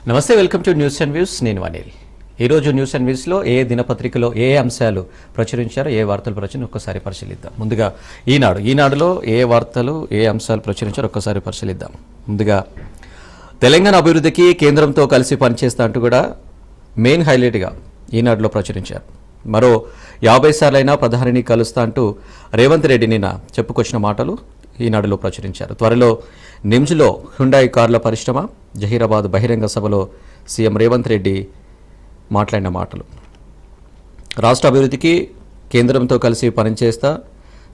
నమస్తే, welcome to news and views. నేను అనిల్. ఈరోజు న్యూస్ అండ్ వ్యూస్లో ఏ దినపత్రికలో ఏ అంశాలు ప్రచురించారో, ఏ వార్తలు ప్రచురణ ఒక్కసారి పరిశీలిద్దాం. ముందుగా ఈనాడులో ఏ వార్తలు ఏ అంశాలు ప్రచురించారో ఒక్కసారి పరిశీలిద్దాం. ముందుగా తెలంగాణ అభివృద్ధికి కేంద్రంతో కలిసి పనిచేస్తా అంటూ కూడా మెయిన్ హైలైట్గా ఈనాడులో ప్రచురించారు. మరో 50 సార్లైనా ప్రధానిని కలుస్తా అంటూ రేవంత్ రెడ్డి నిన్న చెప్పుకొచ్చిన మాటలు ఈనాడులో ప్రచురించారు. త్వరలో నిమ్స్లో హ్యుండాయ్ కార్ల పరిశ్రమ, జహీరాబాద్ బహిరంగ సభలో సీఎం రేవంత్ రెడ్డి మాట్లాడిన మాటలు. రాష్ట్ర అభివృద్ధికి కేంద్రంతో కలిసి పనిచేస్తా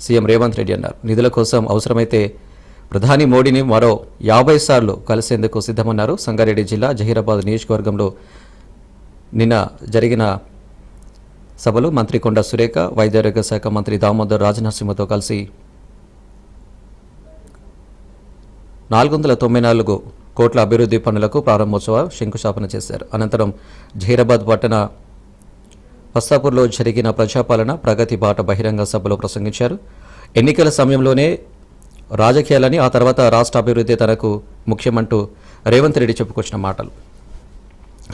సీఎం రేవంత్ రెడ్డి అన్నారు. నిధుల కోసం అవసరమైతే ప్రధాని మోడీని మరో 50 సార్లు కలిసేందుకు సిద్ధమన్నారు. సంగారెడ్డి జిల్లా జహీరాబాద్ నియోజకవర్గంలో నిన్న జరిగిన సభలో మంత్రి కొండ సురేఖ, వైద్యారోగ్య శాఖ మంత్రి దామోదర్ రాజనరసింహతో కలిసి 494 కోట్ల అభివృద్ధి పనులకు ప్రారంభోత్సవ శంకుస్థాపన చేశారు. అనంతరం జహీరాబాద్ పట్టణ పస్తాపూర్లో జరిగిన ప్రజాపాలన ప్రగతి బాట బహిరంగ సభలో ప్రసంగించారు. ఎన్నికల సమయంలోనే రాజకీయాలని, ఆ తర్వాత రాష్ట్ర అభివృద్ధి తనకు ముఖ్యమంటూ రేవంత్ రెడ్డి చెప్పుకొచ్చిన మాటలు.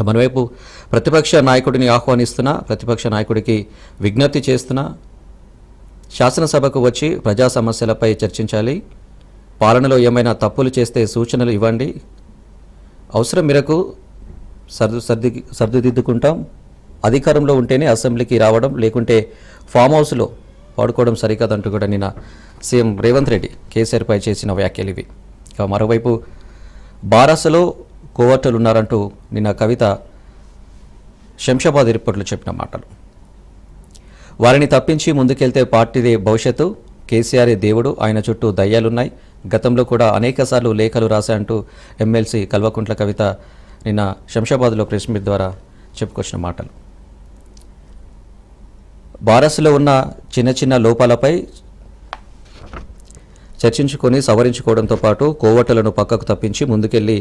మరోవైపు ప్రతిపక్ష నాయకుడిని ఆహ్వానిస్తున్నా, ప్రతిపక్ష నాయకుడికి విజ్ఞప్తి చేస్తున్నా, శాసనసభకు వచ్చి ప్రజా సమస్యలపై చర్చించాలి, పాలనలో ఏమైనా తప్పులు చేస్తే సూచనలు ఇవ్వండి, అవసరం మేరకు సర్దుదిద్దుకుంటాం, అధికారంలో ఉంటేనే అసెంబ్లీకి రావడం, లేకుంటే ఫామ్ హౌస్లో పాడుకోవడం సరికాదంటూ కూడా నిన్న సీఎం రేవంత్ రెడ్డి కేసీఆర్పై చేసిన వ్యాఖ్యలు ఇవి. మరోవైపు బారాసలో కోవర్టులు ఉన్నారంటూ నిన్న కవిత శంషాబాద్ ఎయిర్పోర్ట్లో చెప్పిన మాటలు. వారిని తప్పించి ముందుకెళ్తే పార్టీదే భవిష్యత్తు, కేసీఆర్ దేవుడు, ఆయన చుట్టూ దయ్యాలున్నాయి, గతంలో కూడా అనేకసార్లు లేఖలు రాశా అంటూ ఎమ్మెల్సీ కల్వకుంట్ల కవిత నిన్న శంషాబాద్లో ప్రెస్ మీట్ ద్వారా చెప్పుకొచ్చిన మాటలు. బారస్లో ఉన్న చిన్న చిన్న లోపాలపై చర్చించుకొని సవరించుకోవడంతో పాటు కోవటలను పక్కకు తప్పించి ముందుకెళ్లి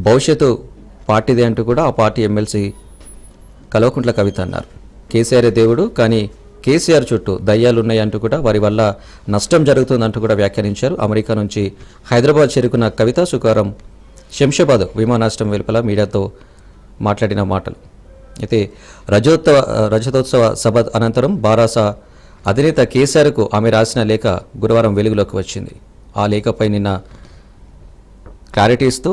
భవిష్యత్తు పార్టీదే అంటూ కూడా ఆ పార్టీ ఎమ్మెల్సీ కల్వకుంట్ల కవిత అన్నారు. కేసీఆర్ దేవుడు, కానీ కేసీఆర్ చుట్టూ దయ్యాలున్నాయంటూ కూడా వారి వల్ల నష్టం జరుగుతుందంటూ కూడా వ్యాఖ్యానించారు. అమెరికా నుంచి హైదరాబాద్ చేరుకున్న కవిత శుక్రవారం శంషాబాద్ విమానాశ్రయం వెలుపల మీడియాతో మాట్లాడిన మాటలు. అయితే రజతోత్సవ సభ అనంతరం బారాస అధినేత కేసీఆర్కు ఆమె రాసిన లేఖ గురువారం వెలుగులోకి వచ్చింది. ఆ లేఖపై నిన్న క్లారిటీ ఇస్తూ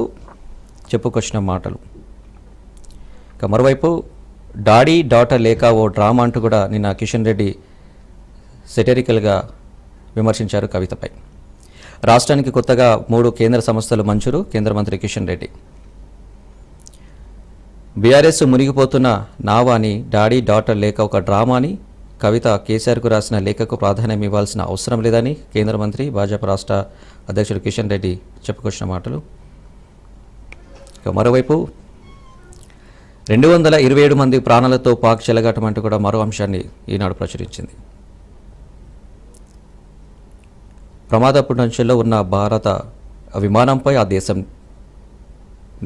చెప్పుకొచ్చిన మాటలు. ఇక మరోవైపు డాడీ డాటర్ లేఖ ఓ డ్రామా అంటూ కూడా నిన్న కిషన్ రెడ్డి సెటరికల్గా విమర్శించారు కవితపై. రాష్ట్రానికి కొత్తగా 3 కేంద్ర సంస్థలు మంజూరు, కేంద్ర మంత్రి కిషన్ రెడ్డి. బీఆర్ఎస్ మునిగిపోతున్న నావాని డాడీ డాటర్ లేఖ ఒక డ్రామాని, కవిత కేసీఆర్కు రాసిన లేఖకు ప్రాధాన్యం ఇవ్వాల్సిన అవసరం లేదని కేంద్ర మంత్రి భాజపా రాష్ట్ర అధ్యక్షుడు కిషన్ రెడ్డి చెప్పుకొచ్చిన మాటలు. ఇక మరోవైపు 227 మంది ప్రాణాలతో పాక్ చెలగాటమంటూ కూడా మరో అంశాన్ని ఈనాడు ప్రచురించింది. ప్రమాదపు అంచెల్లో ఉన్న భారత విమానంపై ఆ దేశం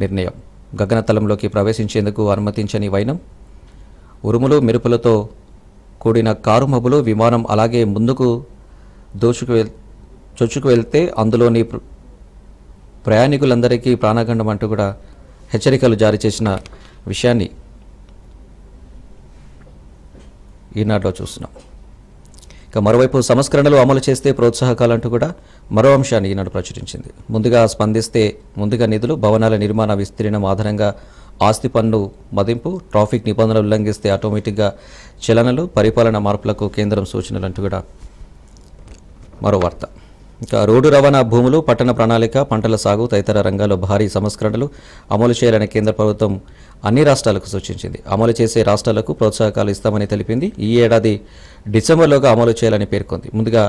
నిర్ణయం. గగనతలంలోకి ప్రవేశించేందుకు అనుమతించని వైనం, ఉరుములు మెరుపులతో కూడిన కారు మబ్బులు, విమానం అలాగే ముందుకు చొచ్చుకు వెళ్తే అందులోని ప్రయాణికులందరికీ ప్రాణగండం అంటూ కూడా హెచ్చరికలు జారీ చేసిన విషయాన్ని ఈనాడులో చూస్తున్నాం. ఇక మరోవైపు సంస్కరణలు అమలు చేస్తే ప్రోత్సాహకాలంటూ కూడా మరో అంశాన్ని ఈనాడు ప్రచురించింది. ముందుగా స్పందిస్తే ముందుగా నిధులు, భవనాల నిర్మాణ విస్తీర్ణం ఆధారంగా ఆస్తి పన్ను మదింపు, ట్రాఫిక్ నిబంధనలు ఉల్లంఘిస్తే ఆటోమేటిక్గా చలనలు, పరిపాలన మార్పులకు కేంద్రం సూచనలు అంటూ కూడా మరో వార్త. ఇంకా రోడ్డు రవాణా, భూములు, పట్టణ ప్రణాళిక, పంటల సాగు తదితర రంగాల్లో భారీ సంస్కరణలు అమలు చేయాలని కేంద్ర ప్రభుత్వం అన్ని రాష్ట్రాలకు సూచించింది. అమలు చేసే రాష్ట్రాలకు ప్రోత్సాహకాలు ఇస్తామని తెలిపింది. ఈ ఏడాది డిసెంబర్లోగా అమలు చేయాలని పేర్కొంది. ముందుగా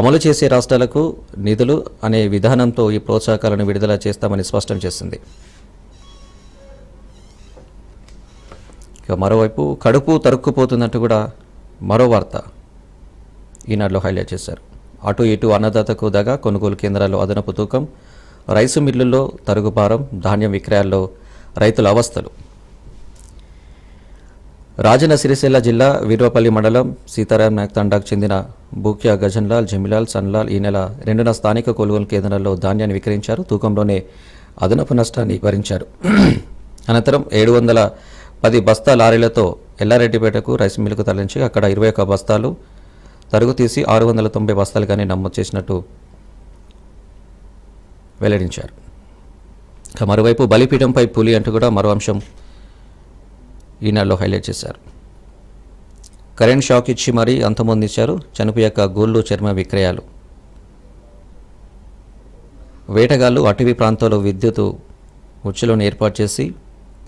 అమలు చేసే రాష్ట్రాలకు నిధులు అనే విధానంతో ఈ ప్రోత్సాహకాలను విడుదల చేస్తామని స్పష్టం చేసింది. ఇక మరోవైపు కడుపు తరుక్కుపోతుందంటూ కూడా మరో వార్త ఈనాడులో హైలైట్ చేశారు. అటు ఇటు అన్నదాతకు దగా, కొనుగోలు కేంద్రాల్లో అదనపు తూకం, రైసు మిల్లుల్లో తరుగుభారం, ధాన్యం విక్రయాల్లో రైతుల అవస్థలు. రాజన్న సిరిసిల్ల జిల్లా వీర్వపల్లి మండలం సీతారాం నాయక్ తండాకు చెందిన బూక్యా గజన్లాల్, జమిలాల్, సన్లాల్ ఈ నెల 2న స్థానిక కొనుగోలు కేంద్రాల్లో ధాన్యాన్ని విక్రయించారు. తూకంలోనే అదనపు నష్టాన్ని భరించారు. అనంతరం 710 బస్తా లారీలతో ఎల్లారెడ్డిపేటకు రైస్ మిల్లుకు తరలించి అక్కడ 21 బస్తాలు తరుగు తీసి 690 బస్తాలుగానే నమోదు చేసినట్టు వెల్లడించారు. మరోవైపు బలిపీఠంపై పులి అంటూ కూడా మరో అంశం ఈనాడులో హైలైట్ చేశారు. కరెంట్ షాక్ ఇచ్చి మరీ అంతమొందించారు చనిపోయాక గోళ్ళు చర్మ విక్రయాలు. వేటగాళ్లు అటవీ ప్రాంతాల్లో విద్యుత్ ఉచ్చులను ఏర్పాటు చేసి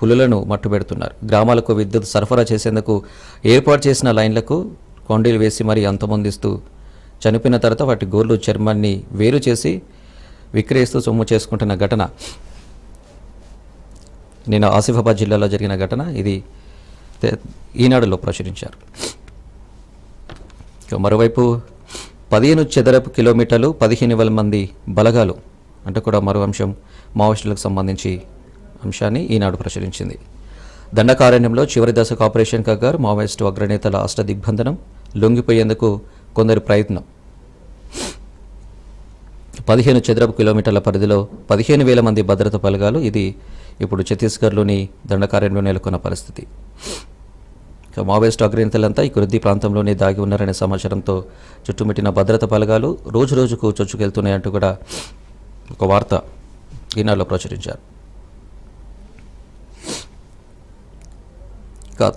పులులను మట్టుబెడుతున్నారు. గ్రామాలకు విద్యుత్ సరఫరా చేసేందుకు ఏర్పాటు చేసిన లైన్లకు కొండీలు వేసి మరీ అంతమొందిస్తూ చనిపోయిన తర్వాత వాటి గోళ్ళు చర్మాన్ని వేరు చేసి విక్రయిస్తూ సొమ్ము చేసుకుంటున్న ఘటన నిన్న ఆసిఫాబాద్ జిల్లాలో జరిగిన ఘటన. ఇది ఈనాడులో ప్రచురించారు. మరోవైపు 15 చదరపు కిలోమీటర్లు 15,000 మంది బలగాలు అంటే కూడా మరో అంశం మావోయిస్టులకు సంబంధించి అంశాన్ని ఈనాడు ప్రచురించింది. దండకారణ్యంలో చివరి దశకు ఆపరేషన్ కగార్, మావోయిస్టు అగ్రనేతల అష్టదిగ్బంధనం, లొంగిపోయేందుకు కొందరి ప్రయత్నం. 15 చదరపు కిలోమీటర్ల పరిధిలో 15,000 మంది భద్రతా బలగాలు. ఇది ఇప్పుడు ఛత్తీస్గఢ్లోని దండకారణ్యంలో నెలకొన్న పరిస్థితి. మావోయిస్టు అగ్రనేతలంతా ఈ కుర్దీ ప్రాంతంలోనే దాగి ఉన్నారనే సమాచారంతో చుట్టుముట్టిన భద్రతా బలగాలు రోజు రోజుకు చొచ్చుకెళ్తున్నాయంటూ కూడా ఒక వార్త ఈనాడులో ప్రచురించారు.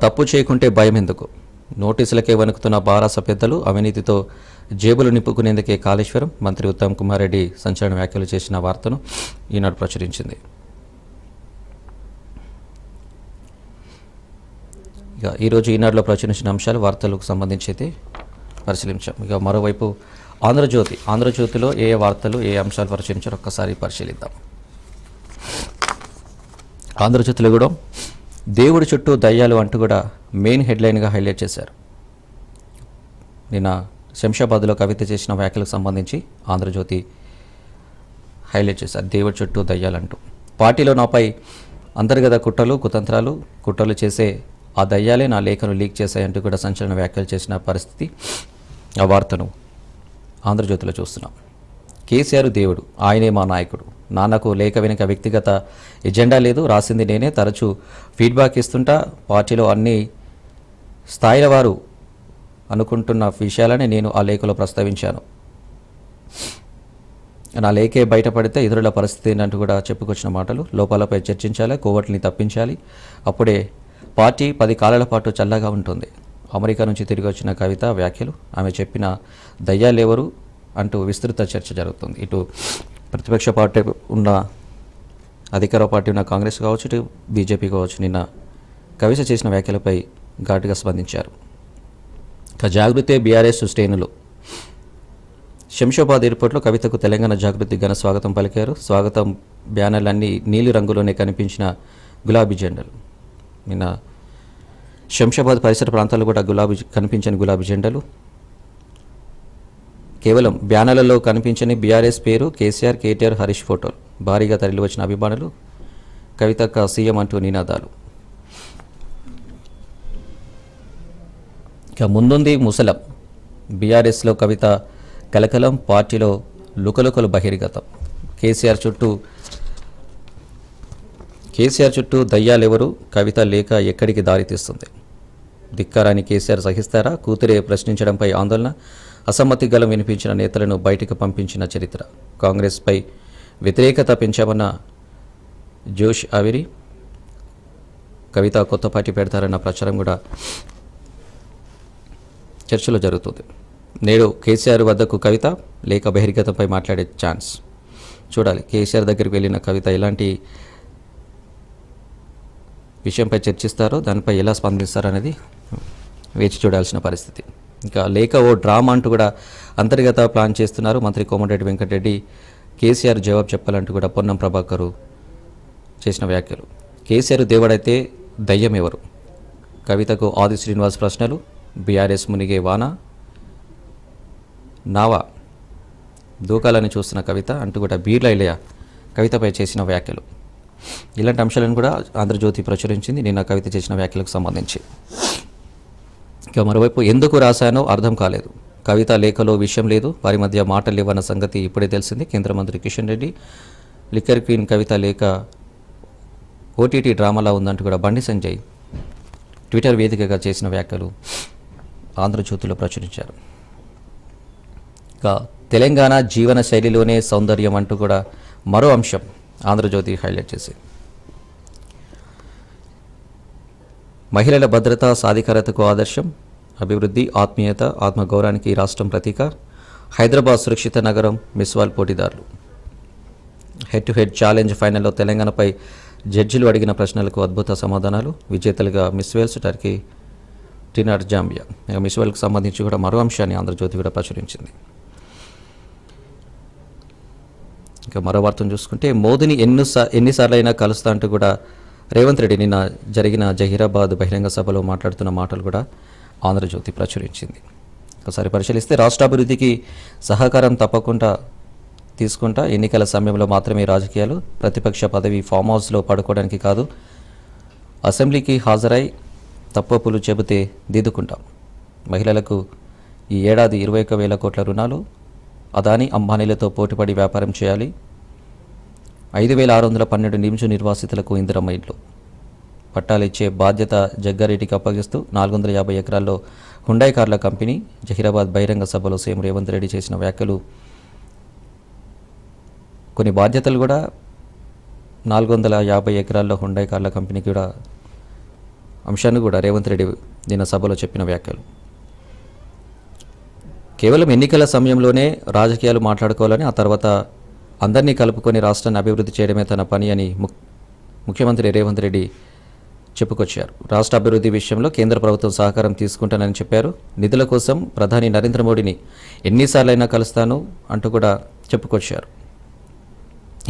తప్పు చేయకుంటే భయం ఎందుకు, నోటీసులకే వణుకుతున్న బారాస పెద్దలు, అవినీతితో జేబులు నింపుకునేందుకే కాళేశ్వరం. మంత్రి ఉత్తమ్ కుమార్ రెడ్డి సంచలన వ్యాఖ్యలు చేసిన వార్తను ఈనాడు ప్రచురించింది. ఇక ఈరోజు ఈనాడులో ప్రచురించిన అంశాలు వార్తలకు సంబంధించి అయితే పరిశీలించాం. ఇక మరోవైపు ఆంధ్రజ్యోతిలో ఏ వార్తలు ఏ అంశాలు పరిశీలించారో ఒక్కసారి పరిశీలిద్దాం. ఆంధ్రజ్యోతిలో కూడా దేవుడి చుట్టూ దయ్యాలు అంటూ కూడా మెయిన్ హెడ్లైన్గా హైలైట్ చేశారు. నిన్న శంషాబాద్లో కవిత చేసిన వ్యాఖ్యలకు సంబంధించి ఆంధ్రజ్యోతి హైలైట్ చేశారు. దేవుడి చుట్టూ దయ్యాలంటూ పార్టీలో నాపై అంతర్గత కుట్రలు చేసే ఆ దయ్యాలే నా లేఖను లీక్ చేశాయంటూ కూడా సంచలన వ్యాఖ్యలు చేసిన పరిస్థితి. ఆ వార్తను ఆంధ్రజ్యోతిలో చూస్తున్నాం. కేసీఆర్ దేవుడు, ఆయనే మా నాయకుడు. నాన్నకు లేఖ వెనుక వ్యక్తిగత ఎజెండా లేదు, రాసింది నేనే. తరచూ ఫీడ్బ్యాక్ ఇస్తుంటా. పార్టీలో అన్ని స్థాయిల వారు అనుకుంటున్న విషయాలని నేను ఆ లేఖలో ప్రస్తావించాను. నా లేఖే బయటపడితే ఇతరుల పరిస్థితి ఏంటంటూ కూడా చెప్పుకొచ్చిన మాటలు. లోపాలపై చర్చించాలి, కోవట్లని తప్పించాలి. అప్పుడే పార్టీ 10 కాలాల పాటు చల్లగా ఉంటుంది. అమెరికా నుంచి తిరిగి వచ్చిన కవిత వ్యాఖ్యలు. ఆమె చెప్పిన దయ్యాలెవరు అంటూ విస్తృత చర్చ జరుగుతుంది. ఇటు ప్రతిపక్ష పార్టీ ఉన్న అధికార పార్టీ ఉన్న కాంగ్రెస్ కావచ్చు, ఇటు బీజేపీ కావచ్చు, నిన్న కవిత చేసిన వ్యాఖ్యలపై ఘాటుగా స్పందించారు. జాగృతే బీఆర్ఎస్ శ్రేణులు. శంషాబాద్ ఎయిర్పోర్ట్లో కవితకు తెలంగాణ జాగృతి ఘన స్వాగతం పలికారు. స్వాగతం బ్యానర్లన్నీ నీలి రంగులోనే కనిపించిన గులాబీ జెండాలు. నిన్న శంషాబాద్ పరిసర ప్రాంతాల్లో కూడా కనిపించని గులాబీ జెండాలు. కేవలం బ్యానర్లలో కనిపించని బీఆర్ఎస్ పేరు, కేసీఆర్, కేటీఆర్, హరీష్ ఫోటోలు. భారీగా తరలి వచ్చిన అభిమానులు. కవితక్క సీఎం అంటూ నినాదాలు. ఇక ముందుంది ముసలం. బీఆర్ఎస్లో కవిత కలకలం, పార్టీలో లుకలుకలు బహిర్గతం. కేసీఆర్ చుట్టూ దయ్యాలెవరు, కవిత లేఖ ఎక్కడికి దారితీస్తుంది. ధిక్కారాన్ని కేసీఆర్ సహిస్తారా? కూతురే ప్రశ్నించడంపై ఆందోళన. అసమ్మతి గలం వినిపించిన నేతలను బయటకు పంపించిన చరిత్ర. కాంగ్రెస్పై వ్యతిరేకత పెంచామన్న జోష్ ఆవిరి. కవిత కొత్త పార్టీ పెడతారన్న ప్రచారం కూడా చర్చలో జరుగుతుంది. నేడు కేసీఆర్ వద్దకు కవిత లేఖ బహిర్గతంపై మాట్లాడే ఛాన్స్. చూడాలి కేసీఆర్ దగ్గరికి వెళ్ళిన కవిత ఎలాంటి విషయంపై చర్చిస్తారో, దానిపై ఎలా స్పందిస్తారనేది వేచి చూడాల్సిన పరిస్థితి. ఇంకా లేఖ ఓ డ్రామా అంటూ కూడా అంతర్గత ప్లాన్ చేస్తున్నారు మంత్రి కోమటిరెడ్డి వెంకటరెడ్డి. కేసీఆర్ జవాబు చెప్పాలంటూ కూడా పొన్నం ప్రభాకర్ చేసిన వ్యాఖ్యలు. కేసీఆర్ దేవుడైతే దయ్యం ఎవరు? కవితకు ఆది శ్రీనివాస్ ప్రశ్నలు. బీఆర్ఎస్ మునిగే వాన నావా దూకాలని చూస్తున్న కవిత అంటూ కూడా బీర్లైలయ కవితపై చేసిన వ్యాఖ్యలు. ఇలాంటి అంశాలను కూడా ఆంధ్రజ్యోతి ప్రచురించింది నిన్న కవిత చేసిన వ్యాఖ్యలకు సంబంధించి. ఇక మరోవైపు ఎందుకు రాశానో అర్థం కాలేదు, కవిత లేఖలో విషయం లేదు, వారి మధ్య మాటలు లేవన్న సంగతి ఇప్పుడే తెలిసింది. కేంద్ర మంత్రి కిషన్ రెడ్డి లిక్కర్ క్వీన్ కవిత లేఖ ఓటీటీ డ్రామాలా ఉందంటూ కూడా బండి సంజయ్ ట్విట్టర్ వేదికగా చేసిన వ్యాఖ్యలు ఆంధ్రజ్యోతిలో ప్రచురించారు. ఇక తెలంగాణ జీవన శైలిలోనే సౌందర్యం అంటూ కూడా మరో అంశం ఆంధ్రజ్యోతి హైలైట్ చేసి, మహిళల భద్రత సాధికారతకు ఆదర్శం, అభివృద్ధి, ఆత్మీయత, ఆత్మగౌరవానికి ఈ రాష్ట్రం ప్రతీక, హైదరాబాద్ సురక్షిత నగరం, మిస్వాల్ పోటీదారులు, హెడ్ టు హెడ్ ఛాలెంజ్ ఫైనల్లో తెలంగాణపై జడ్జిలు అడిగిన ప్రశ్నలకు అద్భుత సమాధానాలు, విజేతలుగా మిస్ వేల్స్, టర్కీ, టినార్ జాంబియా. మిస్ వరల్డ్కి సంబంధించి కూడా మరో అంశాన్ని ఆంధ్రజ్యోతి కూడా ప్రచురించింది. ఇంకా మరో వార్తను చూసుకుంటే, మోదీని ఎన్నిసార్లు అయినా కలుస్తా అంటూ కూడా రేవంత్ రెడ్డి నిన్న జరిగిన జహీరాబాద్ బహిరంగ సభలో మాట్లాడుతున్న మాటలు కూడా ఆంధ్రజ్యోతి ప్రచురించింది. ఒకసారి పరిశీలిస్తే, రాష్ట్రాభివృద్ధికి సహకారం తప్పకుండా తీసుకుంటా, ఎన్నికల సమయంలో మాత్రమే రాజకీయాలు, ప్రతిపక్ష పదవి ఫామ్ హౌస్లో పడుకోవడానికి కాదు, అసెంబ్లీకి హాజరై తప్పొప్పులు చెబితే దిద్దుకుంటాం, మహిళలకు ఈ ఏడాది 21,000 కోట్ల రుణాలు, అదానీ అంబానీలతో పోటీపడి వ్యాపారం చేయాలి, 5,612 నిమ్స్ నిర్వాసితులకు ఇందిరమ్మ ఇండ్లు, పట్టాలిచ్చే బాధ్యత జగ్గారెడ్డికి అప్పగిస్తూ 450 ఎకరాల్లో హుండాయ్ కార్ల కంపెనీ. జహీరాబాద్ బహిరంగ సభలో సీఎం రేవంత్ రెడ్డి చేసిన వ్యాఖ్యలు, కొన్ని బాధ్యతలు కూడా 450 ఎకరాల్లో హుండాయ్ కార్ల కంపెనీకి కూడా అంశాన్ని కూడా రేవంత్ రెడ్డి నిన్న సభలో చెప్పిన వ్యాఖ్యలు. కేవలం ఎన్నికల సమయంలోనే రాజకీయాలు మాట్లాడుకోవాలని, ఆ తర్వాత అందరినీ కలుపుకొని రాష్ట్రాన్ని అభివృద్ధి చేయడమే తన పని అని ముఖ్యమంత్రి రేవంత్ రెడ్డి చెప్పుకొచ్చారు. రాష్ట్ర అభివృద్ధి విషయంలో కేంద్ర ప్రభుత్వం సహకారం తీసుకుంటానని చెప్పారు. నిధుల కోసం ప్రధాని నరేంద్ర మోడీని ఎన్నిసార్లైనా కలుస్తాను అంటూ కూడా చెప్పుకొచ్చారు.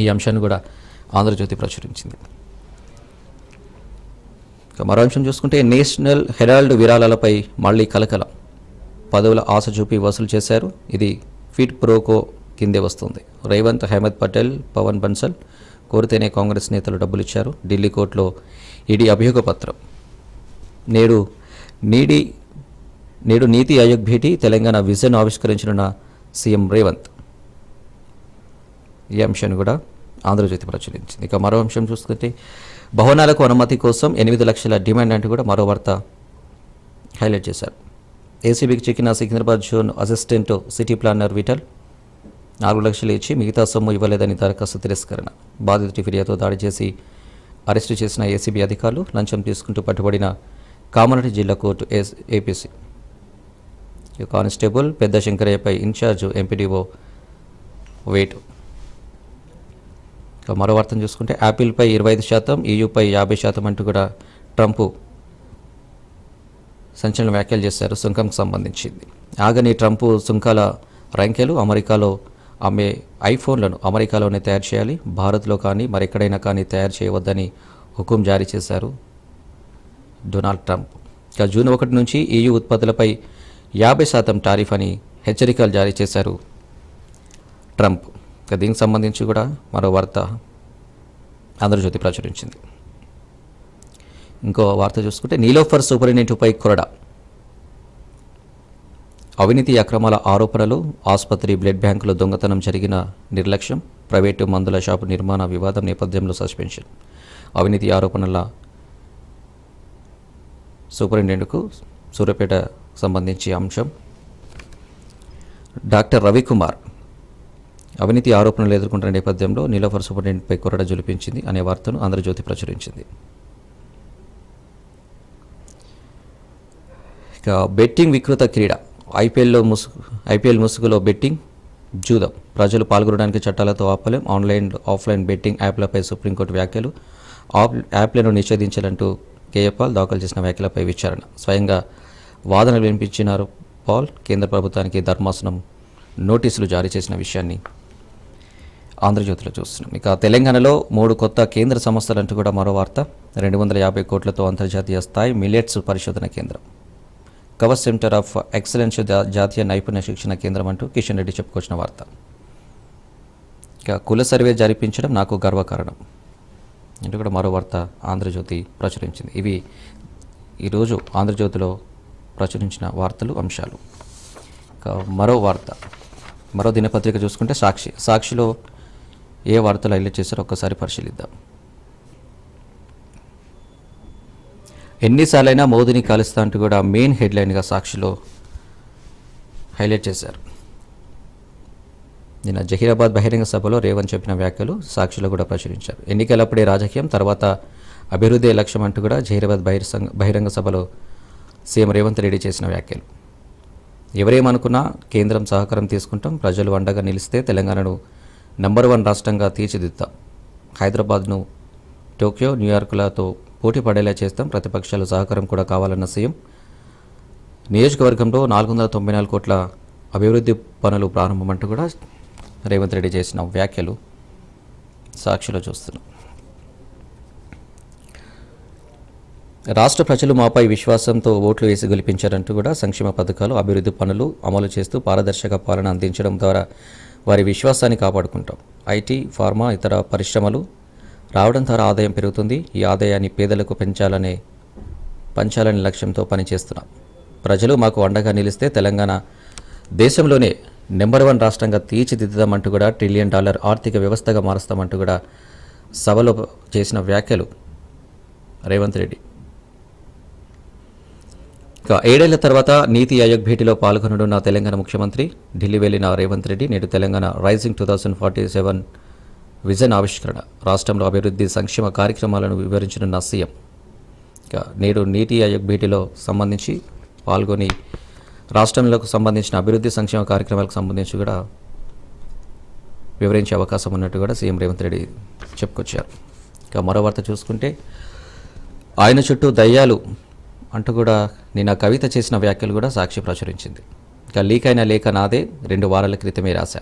ఈ అంశాన్ని కూడా ఆంధ్రజ్యోతి ప్రచురించింది. మరో అంశం చూసుకుంటే, నేషనల్ హెరాల్డ్ విరాళాలపై మళ్లీ కలకలం, పదవుల ఆశ చూపి వసూలు చేశారు. ఇది ఫిట్ ప్రోకో కిందే వస్తుంది. రేవంత్, అహ్మద్ పటేల్, పవన్ బన్సల్ కోరితేనే కాంగ్రెస్ నేతలు డబ్బులు ఇచ్చారు. ఢిల్లీ కోర్టులో ఈడీ అభియోగ పత్రం. నేడు నీతి ఆయోగ్ భేటీ, తెలంగాణ విజన్ ఆవిష్కరించనున్న సీఎం రేవంత్. ఈ అంశాన్ని కూడా ఆంధ్రజ్యోతి ప్రచురించింది. ఇక మరో అంశం చూసుకుంటే, భవనాలకు అనుమతి కోసం 8 లక్షల డిమాండ్ అంటూ కూడా మరో వార్త హైలైట్ చేశారు. ఏసీబీకి చిక్కిన Secunderabad zone assistant city planner Vittal 4 లక్షలు ఇచ్చి మిగతా సొమ్ము ఇవ్వలేదని దరఖాస్తు తిరస్కరణ. బాధితుడి ఫిర్యాదుతో దాడి చేసి అరెస్టు చేసిన ఏసీబీ అధికారులు, లంచం తీసుకుంటూ పట్టుబడిన కామారెడ్డి జిల్లా కోర్టు ఏపీసీ. కానిస్టేబుల్ పెద్ద శంకరయ్యపై ఇన్ఛార్జ్ ఎంపీడీఓ వేటు. మరో వార్తను చూసుకుంటే, యాపిల్పై 25%, ఈయూపై 50% అంటూ కూడా ట్రంప్ సంచలన వ్యాఖ్యలు చేశారు సుంకంకు సంబంధించింది. ఆగని ట్రంప్ సుంకాల ర్యాంకెలు, అమెరికాలో అమ్మే ఐఫోన్లను అమెరికాలోనే తయారు చేయాలి, భారత్లో కానీ మరెక్కడైనా కానీ తయారు చేయవద్దని హుకుం జారీ చేశారు డొనాల్డ్ ట్రంప్. ఇక జూన్ 1 నుంచి ఈయూ ఉత్పత్తులపై 50% టారిఫ్ అని హెచ్చరికలు జారీ చేశారు ట్రంప్. ఇక దీనికి సంబంధించి కూడా మరో వార్త ఆంధ్రజ్యోతి ప్రచురించింది. ఇంకో వార్త చూసుకుంటే, నీలోఫర్ సూపరింటెండెంట్పై కొరడ, అవినీతి అక్రమాల ఆరోపణలు, ఆసుపత్రి బ్లడ్ బ్యాంకులో దొంగతనం జరిగిన నిర్లక్ష్యం, ప్రైవేటు మందుల షాపు నిర్మాణ వివాదం నేపథ్యంలో సస్పెన్షన్. అవినీతి ఆరోపణల సూపరింటెండెంట్కు సూర్యాపేట సంబంధించి అంశం. డాక్టర్ రవికుమార్ అవినీతి ఆరోపణలు ఎదుర్కొంటున్న నేపథ్యంలో నీలోఫర్ సూపరింటెండెంట్పై కొరడ జులిపించింది అనే వార్తను ఆంధ్రజ్యోతి ప్రచురించింది. ఇక బెట్టింగ్ వికృత క్రీడ, ఐపీఎల్ ముసుగులో బెట్టింగ్, జూదం, ప్రజలు పాల్గొనడానికి చట్టాలతో ఆపలేం, ఆఫ్లైన్ బెట్టింగ్ యాప్లపై సుప్రీంకోర్టు వ్యాఖ్యలు, యాప్లను నిషేధించాలంటూ కేఏ పాల్ దాఖలు చేసిన వ్యాఖ్యలపై విచారణ. స్వయంగా వాదనలు వినిపించినారు పాల్. కేంద్ర ప్రభుత్వానికి ధర్మాసనం నోటీసులు జారీ చేసిన విషయాన్ని ఆంధ్రజ్యోతిలో చూస్తున్నాం. ఇక తెలంగాణలో 3 కొత్త కేంద్ర సంస్థలంటూ కూడా మరో వార్త. 250 కోట్లతో అంతర్జాతీయ స్థాయి మిల్లెట్స్ పరిశోధన కేంద్రం, కవర్ సెంటర్ ఆఫ్ ఎక్సలెన్స్ జాతీయ నైపుణ్య శిక్షణ కేంద్రం అంటూ కిషన్ రెడ్డి చెప్పుకొచ్చిన వార్త. ఇక కుల సర్వే జరిపించడం నాకు గర్వకారణం అంటూ కూడా మరో వార్త ఆంధ్రజ్యోతి ప్రచురించింది. ఇవి ఈరోజు ఆంధ్రజ్యోతిలో ప్రచురించిన వార్తలు, అంశాలు. ఇక మరో దినపత్రిక చూసుకుంటే సాక్షిలో ఏ వార్తలు హైలైట్ చేశారో ఒక్కసారి పరిశీలిద్దాం. ఎన్నిసార్లైనా మోదీని కలుస్తా అంటూ కూడా మెయిన్ హెడ్లైన్గా సాక్షిలో హైలైట్ చేశారు. నిన్న జహీరాబాద్ బహిరంగ సభలో రేవంత్ చెప్పిన వ్యాఖ్యలు సాక్షిలో కూడా ప్రచురించారు. ఎన్నికలప్పుడే రాజకీయం, తర్వాత అభివృద్ధి లక్ష్యం అంటూ కూడా జహీరాబాద్ బహిరంగ సభలో సీఎం రేవంత్ రెడ్డి చేసిన వ్యాఖ్యలు. ఎవరేమనుకున్నా కేంద్రం సహకారం తీసుకుంటాం, ప్రజలు అండగా నిలిస్తే తెలంగాణను నంబర్ 1 రాష్ట్రంగా తీర్చిదిద్దాం, హైదరాబాద్ను టోక్యో, న్యూయార్కులతో పోటీ పడేలా చేస్తాం, ప్రతిపక్షాల సహకారం కూడా కావాలన్న సీఎం. నియోజకవర్గంలో 494 కోట్ల అభివృద్ధి పనులు ప్రారంభమంటూ కూడా రేవంత్ రెడ్డి చేసిన వ్యాఖ్యలు సాక్షిలో చూస్తున్నాం. రాష్ట్ర ప్రజలు మాపై విశ్వాసంతో ఓట్లు వేసి గెలిపించారంటూ కూడా సంక్షేమ పథకాలు, అభివృద్ధి పనులు అమలు చేస్తూ పారదర్శక పాలన అందించడం ద్వారా వారి విశ్వాసాన్ని కాపాడుకుంటాం. ఐటీ, ఫార్మా, ఇతర పరిశ్రమలు రావడం ద్వారా ఆదాయం పెరుగుతుంది. ఈ ఆదాయాన్ని పేదలకు పంచాలనే లక్ష్యంతో పనిచేస్తున్నాం. ప్రజలు మాకు అండగా నిలిస్తే తెలంగాణ దేశంలోనే నెంబర్ 1 రాష్ట్రంగా తీర్చిదిద్దామంటూ కూడా $1 ట్రిలియన్ ఆర్థిక వ్యవస్థగా మారుస్తామంటూ కూడా సభలో చేసిన వ్యాఖ్యలు రేవంత్ రెడ్డి. ఇక 7 ఏళ్ల తర్వాత నీతి ఆయోగ్ భేటీలో పాల్గొననున్న తెలంగాణ ముఖ్యమంత్రి ఢిల్లీ వెళ్లిన రేవంత్ రెడ్డి నేడు తెలంగాణ రైజింగ్ 2047 విజన్ ఆవిష్కరణ, రాష్ట్రంలో అభివృద్ధి సంక్షేమ కార్యక్రమాలను వివరించనున్న సీఎం. ఇక నేడు నీతి ఆయోగ్ భేటీలో సంబంధించి పాల్గొని రాష్ట్రంలోకి సంబంధించిన అభివృద్ధి సంక్షేమ కార్యక్రమాలకు సంబంధించి కూడా వివరించే అవకాశం ఉన్నట్టు కూడా సీఎం రేవంత్ రెడ్డి చెప్పుకొచ్చారు. ఇక మరో వార్త చూసుకుంటే ఆయన చుట్టూ దయ్యాలు అంటూ కూడా నిన్న కవిత చేసిన వ్యాఖ్యలు కూడా సాక్షి ప్రచురించింది. ఇక లీక్ అయిన లేఖ నాదే, 2 వారాల క్రితమే రాశా.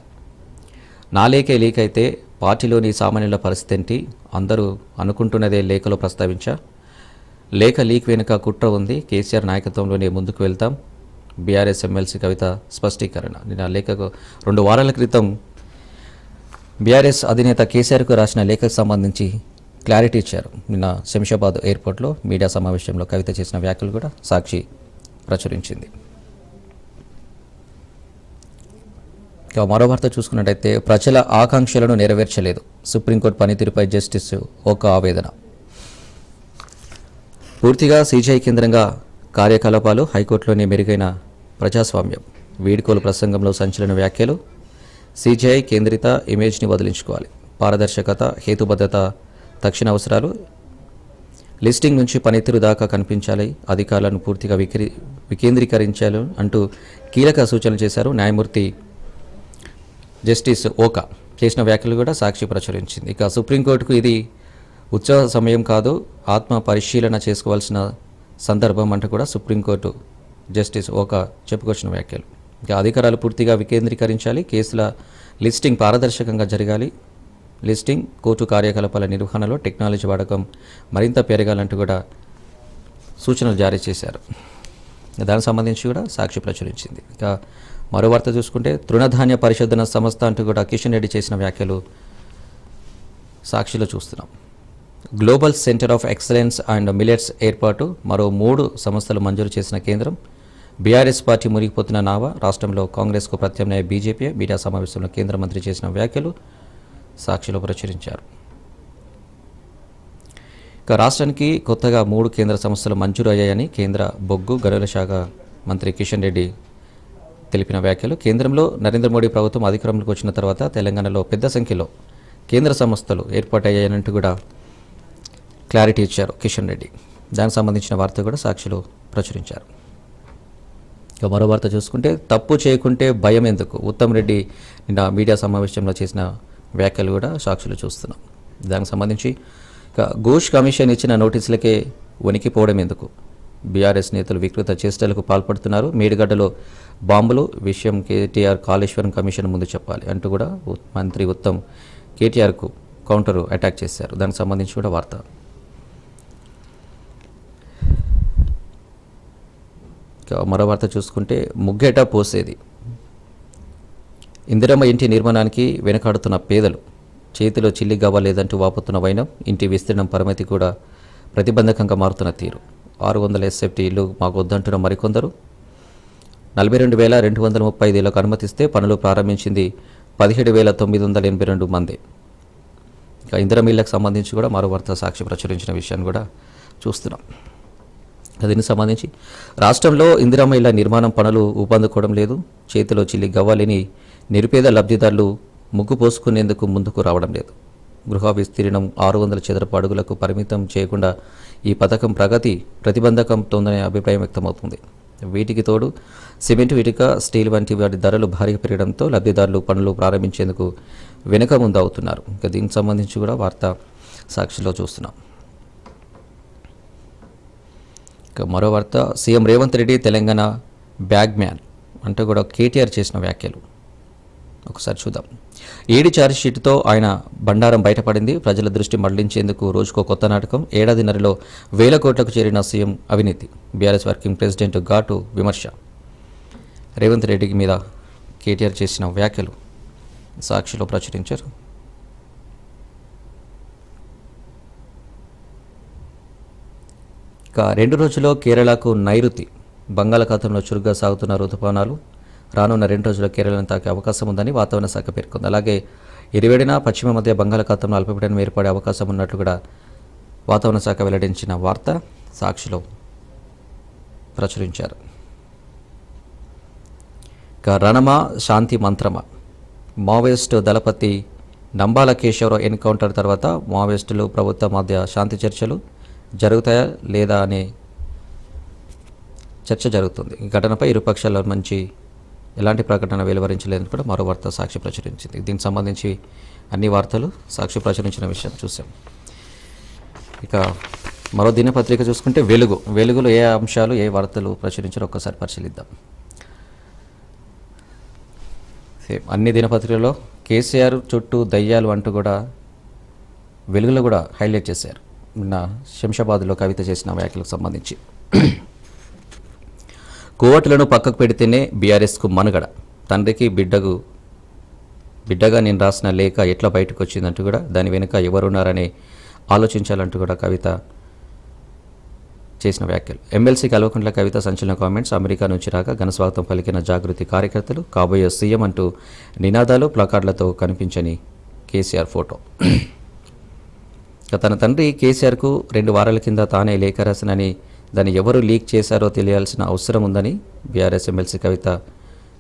నా లేఖే లీక్ అయితే పార్టీలోని సామాన్యుల పరిస్థితి ఏంటి, అందరూ అనుకుంటున్నదే లేఖలో ప్రస్తావించా. లేఖ లీక్ వెనుక కుట్ర ఉంది, కేసీఆర్ నాయకత్వంలోనే ముందుకు వెళ్తాం. బీఆర్ఎస్ ఎమ్మెల్సీ కవిత స్పష్టీకరణ. నిన్న లేఖకు 2 వారాల క్రితం బీఆర్ఎస్ అధినేత కేసీఆర్కు రాసిన లేఖకు సంబంధించి క్లారిటీ ఇచ్చారు. నిన్న శంషాబాద్ ఎయిర్పోర్ట్లో మీడియా సమావేశంలో కవిత చేసిన వ్యాఖ్యలు కూడా సాక్షి ప్రచురించింది. ఇక మరో వార్త చూసుకున్నట్టయితే ప్రజల ఆకాంక్షలను నెరవేర్చలేదు, సుప్రీంకోర్టు పనితీరుపై జస్టిస్ ఒక ఆవేదన. పూర్తిగా సీజీఐ కేంద్రంగా కార్యకలాపాలు, హైకోర్టులోనే మెరుగైన ప్రజాస్వామ్యం. వీడ్కోలు ప్రసంగంలో సంచలన వ్యాఖ్యలు. సీజీఐ కేంద్రిత ఇమేజ్ని వదిలించుకోవాలి, పారదర్శకత, హేతుబద్ధత, తక్షణ అవసరాలు, లిస్టింగ్ నుంచి పనితీరు దాకా కనిపించాలి, అధికారులను పూర్తిగా వికేంద్రీకరించాలి అంటూ కీలక సూచనలు చేశారు న్యాయమూర్తి జస్టిస్ ఓకా. చేసిన వ్యాఖ్యలు కూడా సాక్షి ప్రచురించింది. ఇక సుప్రీంకోర్టుకు ఇది ఉత్సవ సమయం కాదు, ఆత్మ పరిశీలన చేసుకోవాల్సిన సందర్భం అంటూ కూడా సుప్రీంకోర్టు జస్టిస్ ఓకా చెప్పుకొచ్చిన వ్యాఖ్యలు. ఇక అధికారాలు పూర్తిగా వికేంద్రీకరించాలి, కేసుల లిస్టింగ్ పారదర్శకంగా జరగాలి, లిస్టింగ్, కోర్టు కార్యకలాపాల నిర్వహణలో టెక్నాలజీ వాడకం మరింత పెరగాలంటూ కూడా సూచనలు జారీ చేశారు. దానికి సంబంధించి కూడా సాక్షి ప్రచురించింది. ఇక మరో వార్త చూసుకుంటే తృణధాన్య పరిశోధన సంస్థ అంటూ కూడా కిషన్ రెడ్డి చేసిన వ్యాఖ్యలు సాక్షిలో చూస్తున్నాం. Global centre of excellence and millets ఏర్పాటు, మరో 3 సంస్థలు మంజూరు చేసిన కేంద్రం. బీఆర్ఎస్ పార్టీ మునిగిపోతున్న నావ, రాష్ట్రంలో కాంగ్రెస్కు ప్రత్యామ్నాయ బీజేపీ. మీడియా సమావేశంలో కేంద్ర మంత్రి చేసిన వ్యాఖ్యలు సాక్షిలో ప్రచురించారు. ఇక రాష్ట్రానికి కొత్తగా 3 కేంద్ర సంస్థలు మంజూరు అయ్యాయని కేంద్ర బొగ్గు గనుల శాఖ మంత్రి కిషన్ రెడ్డి తెలిపిన వ్యాఖ్యలు. కేంద్రంలో నరేంద్ర మోడీ ప్రభుత్వం అధికారంలోకి వచ్చిన తర్వాత తెలంగాణలో పెద్ద సంఖ్యలో కేంద్ర సంస్థలు ఏర్పాటయ్యాయంటూ కూడా క్లారిటీ ఇచ్చారు కిషన్ రెడ్డి. దానికి సంబంధించిన వార్త కూడా సాక్షిలో ప్రచురించారు. ఇక మరో వార్త చూసుకుంటే తప్పు చేయకుంటే భయం ఎందుకు, ఉత్తమ్ రెడ్డి నిన్న మీడియా సమావేశంలో చేసిన వ్యాఖ్యలు కూడా సాక్షిలో చూస్తున్నాం. దానికి సంబంధించి ఇక ఘోష్ కమిషన్ ఇచ్చిన నోటీసులకే వణికిపోవడం ఎందుకు, బీఆర్ఎస్ నేతలు వికృత చేష్టలకు పాల్పడుతున్నారు, మేడిగడ్డలో బాంబులు విషయం కేటీఆర్ కాళేశ్వరం కమిషన్ ముందు చెప్పాలి అంటూ కూడా మంత్రి ఉత్తమ్ కేటీఆర్కు కౌంటర్ అటాక్ చేశారు. దానికి సంబంధించి కూడా వార్త. మరో వార్త చూసుకుంటే ముగ్గేట పోసేది, ఇందిరమ్మ ఇంటి నిర్మాణానికి వెనకాడుతున్న పేదలు, చేతిలో చిల్లి గవ్వలేదంటూ వాపుతున్న వైనం, ఇంటి విస్తీర్ణం పరిమితి కూడా ప్రతిబంధకంగా మారుతున్న తీరు. 600 ఎస్ఎఫ్టీ ఇల్లు మాకు వద్దంటున్న మరికొందరు. 42,235 ఇళ్లకు అనుమతిస్తే పనులు ప్రారంభించింది 17,982 మంది. ఇక ఇందిరమ్మ ఇళ్లకు సంబంధించి కూడా మరో వార్త సాక్షి ప్రచురించిన విషయాన్ని కూడా చూస్తున్నాం. దీనికి సంబంధించి రాష్ట్రంలో ఇందిరమ్మ ఇళ్ల నిర్మాణం పనులు ఊపందుకోవడం లేదు. చేతిలో చిల్లి గవ్వాలేని నిరుపేద లబ్ధిదారులు ముగ్గు పోసుకునేందుకు ముందుకు రావడం లేదు. గృహ విస్తీర్ణం 600 చదరపు అడుగులకు పరిమితం చేయకుండా ఈ పథకం ప్రగతి ప్రతిబంధకంతోందనే అభిప్రాయం వ్యక్తమవుతుంది. వీటికి తోడు సిమెంటు, ఇటుక, స్టీల్ వంటి వాటి ధరలు భారీగా పెరగడంతో లబ్ధిదారులు పనులు ప్రారంభించేందుకు వెనుక ముందు అవుతున్నారు. ఇక దీనికి సంబంధించి కూడా వార్త సాక్షిలో చూస్తున్నాం. ఇక మరో వార్త, CM Revanth Reddy Telangana bag man అంటూ కూడా కేటీఆర్ చేసిన వ్యాఖ్యలు ఒకసారి చూద్దాం. ఈడీ ఛార్జ్షీట్తో ఆయన బండారం బయటపడింది. ప్రజల దృష్టి మళ్లించేందుకు రోజుకో కొత్త నాటకం. ఏడాదిన్నరలో 1000 కోట్లకు చేరిన సీఎం అవినీతి. బీఆర్ఎస్ వర్కింగ్ ప్రెసిడెంట్ ఘాటు విమర్శ. రేవంత్ రెడ్డి మీద కేటీఆర్ చేసిన వ్యాఖ్యలు సాక్షిలో ప్రచురించారు. ఇక 2 రోజుల్లో కేరళకు నైరుతి. బంగాళాఖాతంలో చురుగ్గా సాగుతున్న రుతుపవనాలు రానున్న 2 రోజుల్లో కేరళను తాకే అవకాశం ఉందని వాతావరణ శాఖ పేర్కొంది. అలాగే 27న పశ్చిమ మధ్య బంగాళాఖాతంలో అల్పపీడనం ఏర్పడే అవకాశం ఉన్నట్లు కూడా వాతావరణ శాఖ వెల్లడించిన వార్త సాక్షిలో ప్రచురించారు. ఇక రణమా శాంతి మంత్రమా. మావోయిస్టు దళపతి నంబాల కేశవరావు ఎన్కౌంటర్ తర్వాత మావోయిస్టులు ప్రభుత్వం మధ్య శాంతి చర్చలు జరుగుతాయా లేదా అనే చర్చ జరుగుతుంది. ఈ ఘటనపై ఇరుపక్షాల నుంచి ఎలాంటి ప్రకటన వెలువరించలేదని కూడా మరో వార్త సాక్షి ప్రచురించింది. దీనికి సంబంధించి అన్ని వార్తలు సాక్షి ప్రచురించిన విషయం చూసాం. ఇక మరో దినపత్రిక చూసుకుంటే వెలుగులో ఏ అంశాలు ఏ వార్తలు ప్రచురించారో ఒక్కసారి పరిశీలిద్దాం. సేమ్ అన్ని దినపత్రికల్లో కేసీఆర్ చుట్టూ దయ్యాలు అంటూ కూడా వెలుగులో కూడా హైలైట్ చేశారు. నిన్న శంషాబాద్లో కవిత చేసిన వ్యాఖ్యలకు సంబంధించి కోవటులను పక్కకు పెడితేనే బీఆర్ఎస్కు మనుగడ. తండ్రికి బిడ్డగా నేను రాసిన లేఖ ఎట్లా బయటకు వచ్చిందంటూ కూడా దాని వెనుక ఎవరున్నారని ఆలోచించాలంటూ కూడా కవిత చేసిన వ్యాఖ్యలు. ఎమ్మెల్సీ కల్వకుంట్ల కవిత సంచలన కామెంట్స్. అమెరికా నుంచి రాక ఘనస్వాగతం పలికిన జాగృతి కార్యకర్తలు. కాబోయే సీఎం అంటూ నినాదాలు ప్లకార్డులతో కనిపించని కేసీఆర్ ఫోటో. తన తండ్రి కేసీఆర్కు 2 వారాల కింద తానే లేఖ రాసినని, దాన్ని ఎవరు లీక్ చేశారో తెలియాల్సిన అవసరం ఉందని బీఆర్ఎస్ ఎమ్మెల్సీ కవిత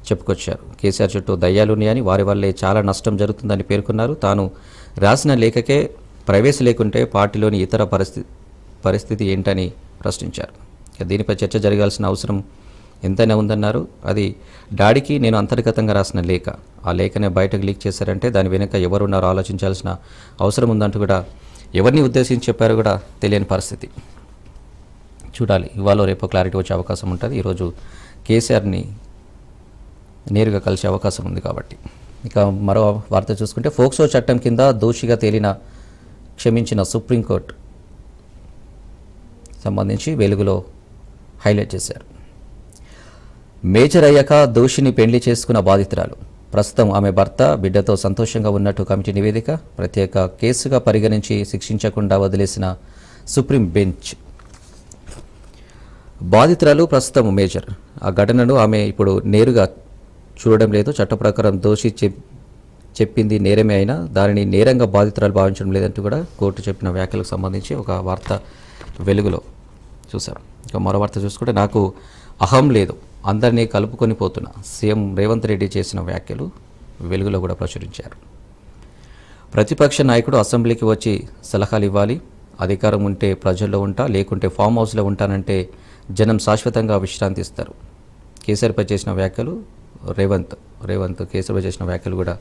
చెప్పుకొచ్చారు. కేసీఆర్ చుట్టూ దయ్యాలున్నాయని, వారి వల్లే చాలా నష్టం జరుగుతుందని పేర్కొన్నారు. తాను రాసిన లేఖకే ప్రైవేసీ లేకుంటే పార్టీలోని ఇతర పరిస్థితి ఏంటని ప్రశ్నించారు. దీనిపై చర్చ జరగాల్సిన అవసరం ఎంతైనా ఉందన్నారు. అది డాడీకి నేను అంతర్గతంగా రాసిన లేఖ. ఆ లేఖనే బయటకు లీక్ చేశారంటే దాని వెనుక ఎవరున్నారో ఆలోచించాల్సిన అవసరం ఉందంటూ కూడా ఎవరిని ఉద్దేశించి చెప్పారో కూడా తెలియని పరిస్థితి. చూడాలి, ఇవాళ రేపు క్లారిటీ వచ్చే అవకాశం ఉంటుంది. ఈరోజు కేసీఆర్ని నేరుగా కలిసే అవకాశం ఉంది కాబట్టి. ఇక మరో వార్త చూసుకుంటే ఫోక్సో చట్టం కింద దోషిగా తేలిన క్షమించిన సుప్రీంకోర్టు సంబంధించి వెలుగులో హైలైట్ చేశారు. మేజర్ అయ్యాక దోషిని పెళ్లి చేసుకున్న బాధితురాలు. ప్రస్తుతం ఆమె భర్త బిడ్డతో సంతోషంగా ఉన్నట్టు కమిటీ నివేదిక. ప్రత్యేక కేసుగా పరిగణించి శిక్షించకుండా వదిలేసిన సుప్రీం బెంచ్. బాధితురాలు ప్రస్తుతం మేజర్. ఆ ఘటనను ఆమె ఇప్పుడు నేరుగా చూడడం లేదు. చట్ట ప్రకారం దోషి చెప్పింది నేరమే అయినా దానిని నేరంగా బాధితురాలు భావించడం లేదంటూ కూడా కోర్టు చెప్పిన వ్యాఖ్యలకు సంబంధించి ఒక వార్త వెలుగులో చూశారు. ఇక మరో వార్త చూసుకుంటే నాకు అహం లేదు, అందరినీ కలుపుకొని పోతున్నా. సీఎం రేవంత్ రెడ్డి చేసిన వ్యాఖ్యలు వెలుగులో కూడా ప్రచురించారు. ప్రతిపక్ష నాయకుడు అసెంబ్లీకి వచ్చి సలహాలు ఇవ్వాలి. అధికారం ఉంటే ప్రజల్లో ఉంటా, లేకుంటే ఫామ్ హౌస్లో ఉంటానంటే జనం శాశ్వతంగా విశ్రాంతి ఇస్తారు. కేసీఆర్పై చేసిన వ్యాఖ్యలు రేవంత్ కేసీఆర్పై చేసిన వ్యాఖ్యలు కూడా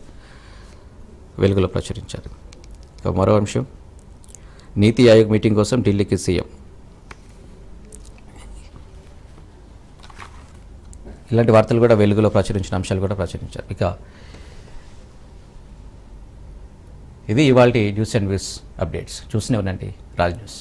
వెలుగులో ప్రచురించారు. ఇక మరో అంశం, నీతి ఆయోగ్ మీటింగ్ కోసం ఢిల్లీకి సీఎం. ఇలాంటి వార్తలు కూడా వెలుగులో ప్రచురించిన అంశాలు కూడా ప్రచురించారు. ఇక ఇది ఇవాల్టి న్యూస్ అండ్ వ్యూస్ అప్డేట్స్. చూస్తూనే ఉండండి రాజ్ న్యూస్.